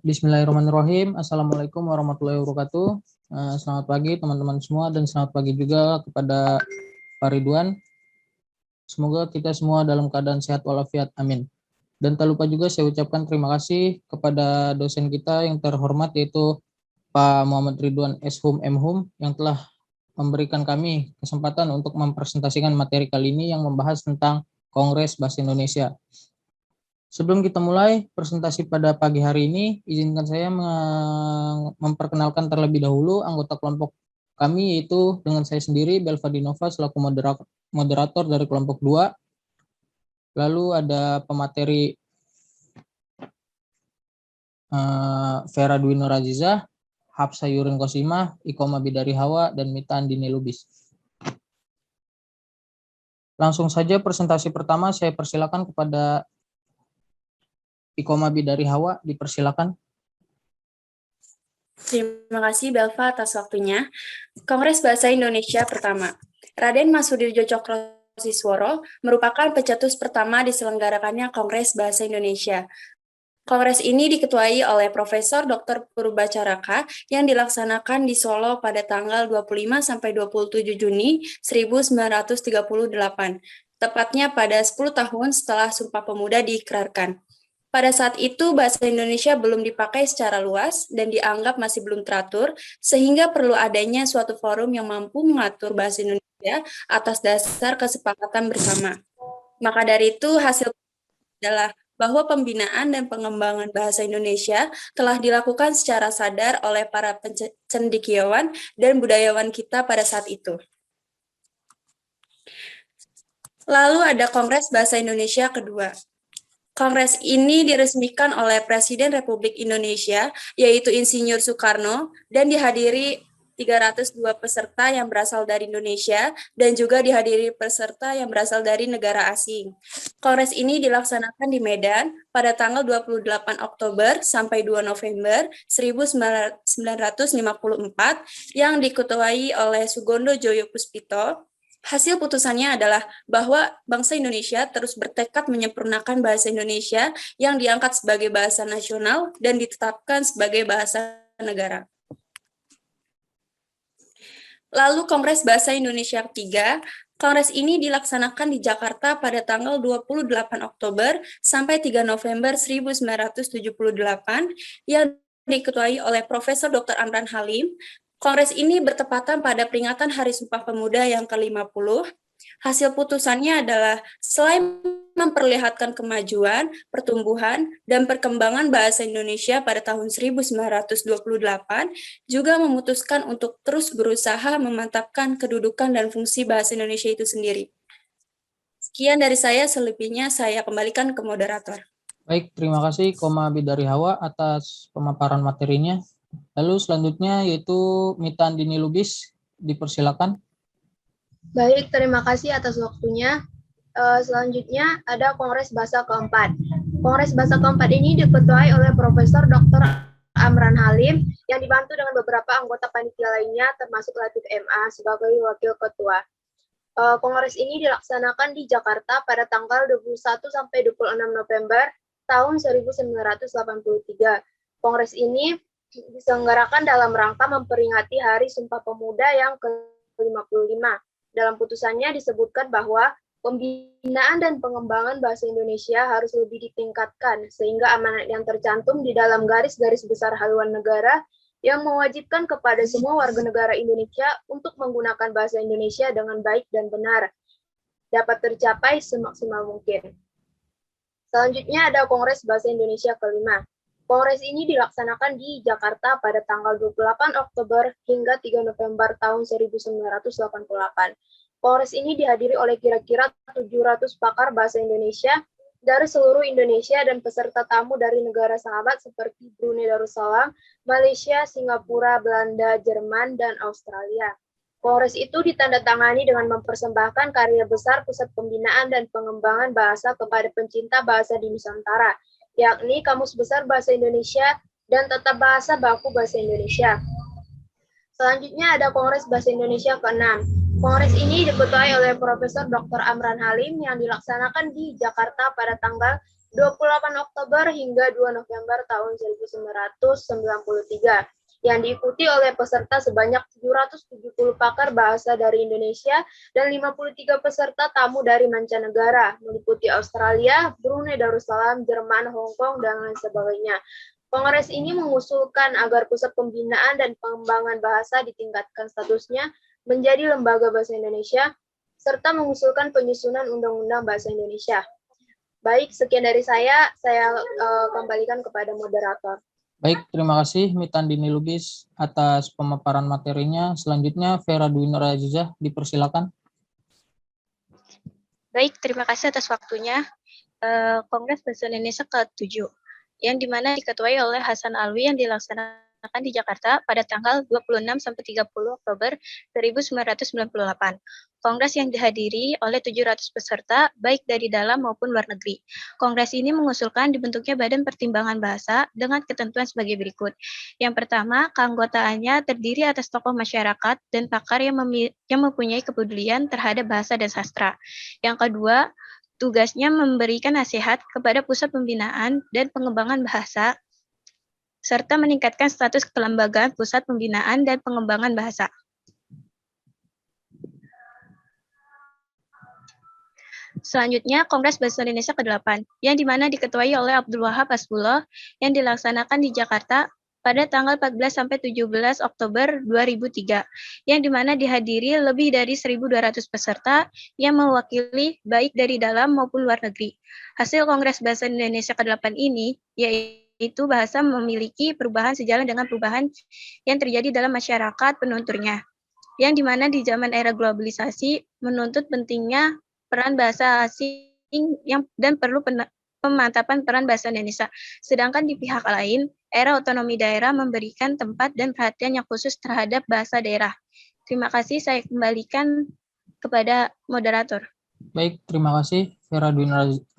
Bismillahirrahmanirrahim. Assalamualaikum warahmatullahi wabarakatuh. Selamat pagi teman-teman semua dan selamat pagi juga kepada Pak Ridwan. Semoga kita semua dalam keadaan sehat walafiat. Amin. Dan tak lupa juga saya ucapkan terima kasih kepada dosen kita yang terhormat yaitu Pak Muhammad Ridwan S.Hum M.Hum yang telah memberikan kami kesempatan untuk mempresentasikan materi kali ini yang membahas tentang Kongres Bahasa Indonesia. Sebelum kita mulai presentasi pada pagi hari ini, izinkan saya memperkenalkan terlebih dahulu anggota kelompok kami, yaitu dengan saya sendiri, Belva Dinova, selaku moderator dari kelompok 2. Lalu ada pemateri Vera Dwi Nur Azizah, Hapsa Yurin Kosimah, Ikoma Bidari Hawa, dan Mita Andini Lubis. Langsung saja presentasi pertama saya persilakan kepada Ikoma Bidari Hawa, dipersilakan. Terima kasih Belva atas waktunya. Kongres Bahasa Indonesia pertama. Raden Masudirjo Cokrosisworo merupakan pencetus pertama diselenggarakannya Kongres Bahasa Indonesia. Kongres ini diketuai oleh Profesor Dr. Purbacaraka yang dilaksanakan di Solo pada tanggal 25 sampai 27 Juni 1938, tepatnya pada 10 tahun setelah Sumpah Pemuda diikrarkan. Pada saat itu, bahasa Indonesia belum dipakai secara luas dan dianggap masih belum teratur, sehingga perlu adanya suatu forum yang mampu mengatur bahasa Indonesia atas dasar kesepakatan bersama. Maka dari itu, hasil adalah bahwa pembinaan dan pengembangan bahasa Indonesia telah dilakukan secara sadar oleh para cendekiawan dan budayawan kita pada saat itu. Lalu ada Kongres Bahasa Indonesia kedua. Kongres ini diresmikan oleh Presiden Republik Indonesia, yaitu Insinyur Soekarno, dan dihadiri 302 peserta yang berasal dari Indonesia, dan juga dihadiri peserta yang berasal dari negara asing. Kongres ini dilaksanakan di Medan pada tanggal 28 Oktober sampai 2 November 1954, yang diketuai oleh Sugondo Joyo Puspito. Hasil putusannya adalah bahwa bangsa Indonesia terus bertekad menyempurnakan bahasa Indonesia yang diangkat sebagai bahasa nasional dan ditetapkan sebagai bahasa negara. Lalu Kongres Bahasa Indonesia ketiga, Kongres ini dilaksanakan di Jakarta pada tanggal 28 Oktober sampai 3 November 1978 yang diketuai oleh Profesor Dr. Amran Halim. Kongres ini bertepatan pada peringatan Hari Sumpah Pemuda yang ke-50. Hasil putusannya adalah selain memperlihatkan kemajuan, pertumbuhan, dan perkembangan bahasa Indonesia pada tahun 1928, juga memutuskan untuk terus berusaha memantapkan kedudukan dan fungsi bahasa Indonesia itu sendiri. Sekian dari saya, selebihnya saya kembalikan ke moderator. Baik, terima kasih Koma Bidari Hawa atas pemaparan materinya. Lalu selanjutnya yaitu Mita Andini Lubis, dipersilakan. Baik, terima kasih atas waktunya. Selanjutnya ada Kongres Bahasa keempat. Kongres Bahasa keempat ini diketuai oleh Profesor Dr. Amran Halim yang dibantu dengan beberapa anggota panitia lainnya termasuk Latif MA sebagai wakil ketua. Kongres ini dilaksanakan di Jakarta pada tanggal 21 sampai 26 November tahun 1983. Kongres ini diselenggarakan dalam rangka memperingati Hari Sumpah Pemuda yang ke-55. Dalam putusannya disebutkan bahwa pembinaan dan pengembangan bahasa Indonesia harus lebih ditingkatkan sehingga amanat yang tercantum di dalam garis-garis besar haluan negara yang mewajibkan kepada semua warga negara Indonesia untuk menggunakan bahasa Indonesia dengan baik dan benar dapat tercapai semaksimal mungkin. Selanjutnya ada Kongres Bahasa Indonesia kelima. Kongres ini dilaksanakan di Jakarta pada tanggal 28 Oktober hingga 3 November tahun 1988. Kongres ini dihadiri oleh kira-kira 700 pakar bahasa Indonesia dari seluruh Indonesia dan peserta tamu dari negara sahabat seperti Brunei Darussalam, Malaysia, Singapura, Belanda, Jerman, dan Australia. Kongres itu ditandatangani dengan mempersembahkan karya besar Pusat Pembinaan dan Pengembangan Bahasa kepada pencinta bahasa di Nusantara, yakni Kamus Besar Bahasa Indonesia dan Tata Bahasa Baku Bahasa Indonesia. Selanjutnya ada Kongres Bahasa Indonesia ke-6. Kongres ini diketuai oleh Profesor Dr. Amran Halim yang dilaksanakan di Jakarta pada tanggal 28 Oktober hingga 2 November tahun 1993 yang diikuti oleh peserta sebanyak 770 pakar bahasa dari Indonesia dan 53 peserta tamu dari mancanegara, meliputi Australia, Brunei Darussalam, Jerman, Hong Kong, dan lain sebagainya. Kongres ini mengusulkan agar pusat pembinaan dan pengembangan bahasa ditingkatkan statusnya menjadi lembaga bahasa Indonesia, serta mengusulkan penyusunan Undang-Undang Bahasa Indonesia. Baik, sekian dari saya kembalikan kepada moderator. Baik, terima kasih Mitandini Lubis atas pemaparan materinya. Selanjutnya Vera Dwi Nur Azizah, dipersilakan. Baik, terima kasih atas waktunya. Kongres Bahasa Indonesia ke-7, yang dimana diketuai oleh Hasan Alwi yang dilaksanakan di Jakarta pada tanggal 26 sampai 30 Oktober 1998. Kongres yang dihadiri oleh 700 peserta, baik dari dalam maupun luar negeri. Kongres ini mengusulkan dibentuknya Badan Pertimbangan Bahasa dengan ketentuan sebagai berikut. Yang pertama, keanggotaannya terdiri atas tokoh masyarakat dan pakar yang mempunyai kepedulian terhadap bahasa dan sastra. Yang kedua, tugasnya memberikan nasihat kepada pusat pembinaan dan pengembangan bahasa, serta meningkatkan status kelembagaan pusat pembinaan dan pengembangan bahasa. Selanjutnya, Kongres Bahasa Indonesia ke-8, yang dimana diketuai oleh Abdul Wahab Hasbullah, yang dilaksanakan di Jakarta pada tanggal 14 sampai 17 Oktober 2003, yang dimana dihadiri lebih dari 1.200 peserta yang mewakili baik dari dalam maupun luar negeri. Hasil Kongres Bahasa Indonesia ke-8 ini, yaitu bahasa memiliki perubahan sejalan dengan perubahan yang terjadi dalam masyarakat penuturnya, yang dimana di zaman era globalisasi menuntut pentingnya peran bahasa asing dan perlu pemantapan peran bahasa Indonesia. Sedangkan di pihak lain, era otonomi daerah memberikan tempat dan perhatian yang khusus terhadap bahasa daerah. Terima kasih, saya kembalikan kepada moderator. Baik, terima kasih Vera Dwi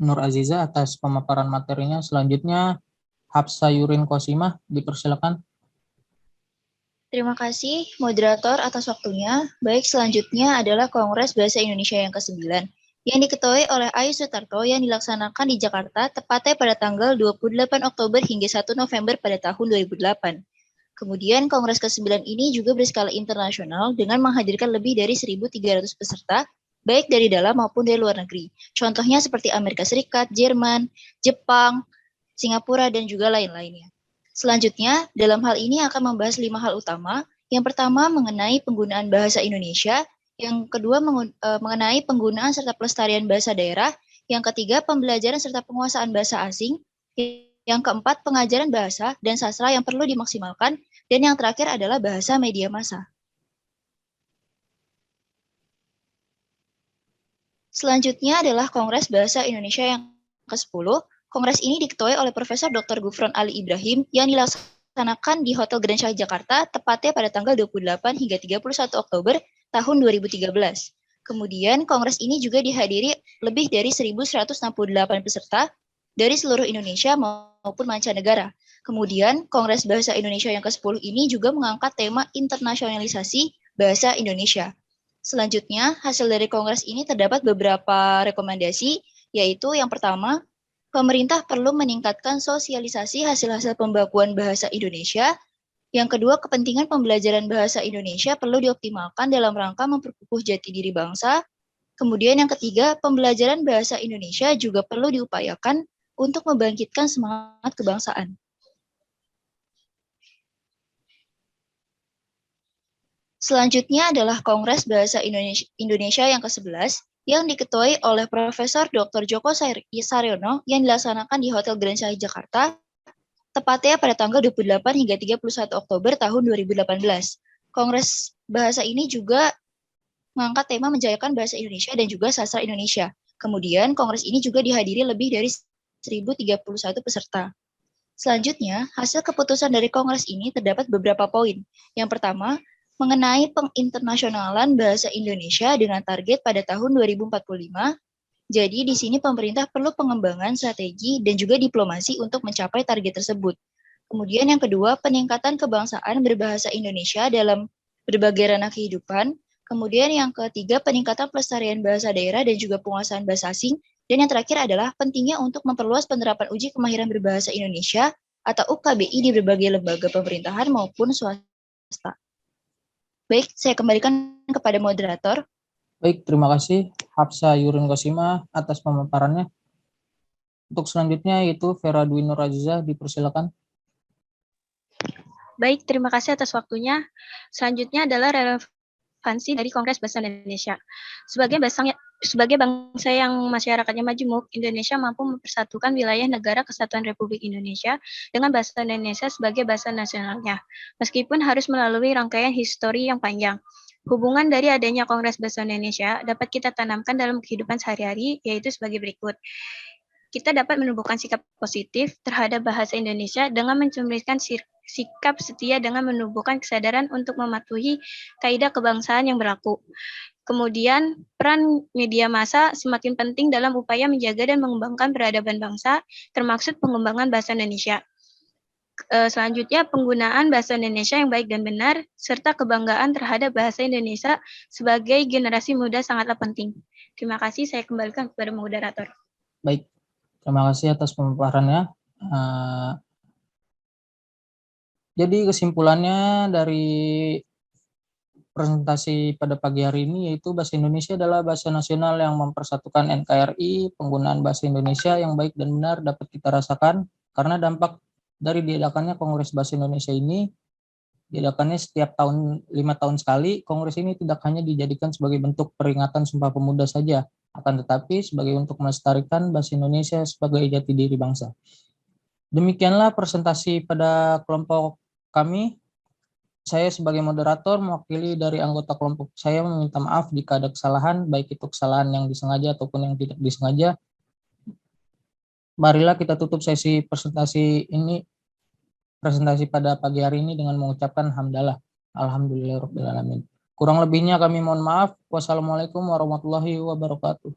Nur Azizah atas pemaparan materinya. Selanjutnya Hapsa Yurin Kosimah, dipersilakan. Terima kasih moderator atas waktunya. Baik, selanjutnya adalah Kongres Bahasa Indonesia yang ke-9 yang diketuai oleh Ayu Sutarto yang dilaksanakan di Jakarta tepatnya pada tanggal 28 Oktober hingga 1 November pada tahun 2008. Kemudian Kongres ke-9 ini juga berskala internasional dengan menghadirkan lebih dari 1.300 peserta, baik dari dalam maupun dari luar negeri. Contohnya seperti Amerika Serikat, Jerman, Jepang, Singapura, dan juga lain-lainnya. Selanjutnya, dalam hal ini akan membahas 5 hal utama. Yang pertama mengenai penggunaan bahasa Indonesia, yang kedua mengenai penggunaan serta pelestarian bahasa daerah, yang ketiga pembelajaran serta penguasaan bahasa asing, yang keempat pengajaran bahasa dan sastra yang perlu dimaksimalkan, dan yang terakhir adalah bahasa media massa. Selanjutnya adalah Kongres Bahasa Indonesia yang ke-10. Kongres ini diketuai oleh Profesor Dr. Gufron Ali Ibrahim yang dilaksanakan di Hotel Grand Shah Jakarta tepatnya pada tanggal 28 hingga 31 Oktober tahun 2013. Kemudian Kongres ini juga dihadiri lebih dari 1.168 peserta dari seluruh Indonesia maupun mancanegara. Kemudian Kongres Bahasa Indonesia yang ke-10 ini juga mengangkat tema internasionalisasi bahasa Indonesia. Selanjutnya, hasil dari Kongres ini terdapat beberapa rekomendasi, yaitu yang pertama, pemerintah perlu meningkatkan sosialisasi hasil-hasil pembakuan bahasa Indonesia. Yang kedua, kepentingan pembelajaran bahasa Indonesia perlu dioptimalkan dalam rangka memperkukuh jati diri bangsa. Kemudian yang ketiga, pembelajaran bahasa Indonesia juga perlu diupayakan untuk membangkitkan semangat kebangsaan. Selanjutnya adalah Kongres Bahasa Indonesia yang ke-11 yang diketuai oleh Profesor Dr. Joko Saryono yang dilaksanakan di Hotel Grand Shah Jakarta tepatnya pada tanggal 28 hingga 31 Oktober tahun 2018. Kongres bahasa ini juga mengangkat tema menjayakan bahasa Indonesia dan juga sastra Indonesia. Kemudian Kongres ini juga dihadiri lebih dari 1.031 peserta. Selanjutnya, hasil keputusan dari Kongres ini terdapat beberapa poin. Yang pertama, mengenai penginternasionalan bahasa Indonesia dengan target pada tahun 2045. Jadi di sini pemerintah perlu pengembangan strategi dan juga diplomasi untuk mencapai target tersebut. Kemudian yang kedua, peningkatan kebangsaan berbahasa Indonesia dalam berbagai ranah kehidupan. Kemudian yang ketiga, peningkatan pelestarian bahasa daerah dan juga penguasaan bahasa asing Dan yang terakhir adalah pentingnya untuk memperluas penerapan uji kemahiran berbahasa Indonesia atau UKBI di berbagai lembaga pemerintahan maupun swasta. Baik, saya kembalikan kepada moderator. Baik, terima kasih Hafsa Yurin Kosima atas pemaparannya. Untuk selanjutnya yaitu Vera Dwi Nur Aziza, dipersilakan. Baik, terima kasih atas waktunya. Selanjutnya adalah relevansi dari Kongres Bahasa Indonesia. Sebagai bangsa yang masyarakatnya majemuk, Indonesia mampu mempersatukan wilayah negara Kesatuan Republik Indonesia dengan bahasa Indonesia sebagai bahasa nasionalnya, meskipun harus melalui rangkaian histori yang panjang. Hubungan dari adanya Kongres Bahasa Indonesia dapat kita tanamkan dalam kehidupan sehari-hari, yaitu sebagai berikut. Kita dapat menumbuhkan sikap positif terhadap bahasa Indonesia dengan mencerminkan sikap setia dengan menumbuhkan kesadaran untuk mematuhi kaidah kebangsaan yang berlaku. Kemudian, peran media massa semakin penting dalam upaya menjaga dan mengembangkan peradaban bangsa, termaksud pengembangan bahasa Indonesia. Selanjutnya, penggunaan bahasa Indonesia yang baik dan benar, serta kebanggaan terhadap bahasa Indonesia sebagai generasi muda sangatlah penting. Terima kasih, saya kembalikan kepada moderator. Baik, terima kasih atas pemaparannya. Jadi kesimpulannya dari presentasi pada pagi hari ini yaitu bahasa Indonesia adalah bahasa nasional yang mempersatukan NKRI. Penggunaan bahasa Indonesia yang baik dan benar dapat kita rasakan karena dampak dari diadakannya Kongres Bahasa Indonesia ini. Diadakannya setiap tahun 5 tahun sekali. Kongres ini tidak hanya dijadikan sebagai bentuk peringatan Sumpah Pemuda saja, akan tetapi sebagai untuk melestarikan bahasa Indonesia sebagai jati diri bangsa. Demikianlah presentasi pada kelompok kami. Saya sebagai moderator mewakili dari anggota kelompok saya meminta maaf jika ada kesalahan, baik itu kesalahan yang disengaja ataupun yang tidak disengaja. Marilah kita tutup sesi presentasi pada pagi hari ini dengan mengucapkan hamdalah. Alhamdulillahirabbil alamin. Kurang lebihnya kami mohon maaf. Wassalamualaikum warahmatullahi wabarakatuh.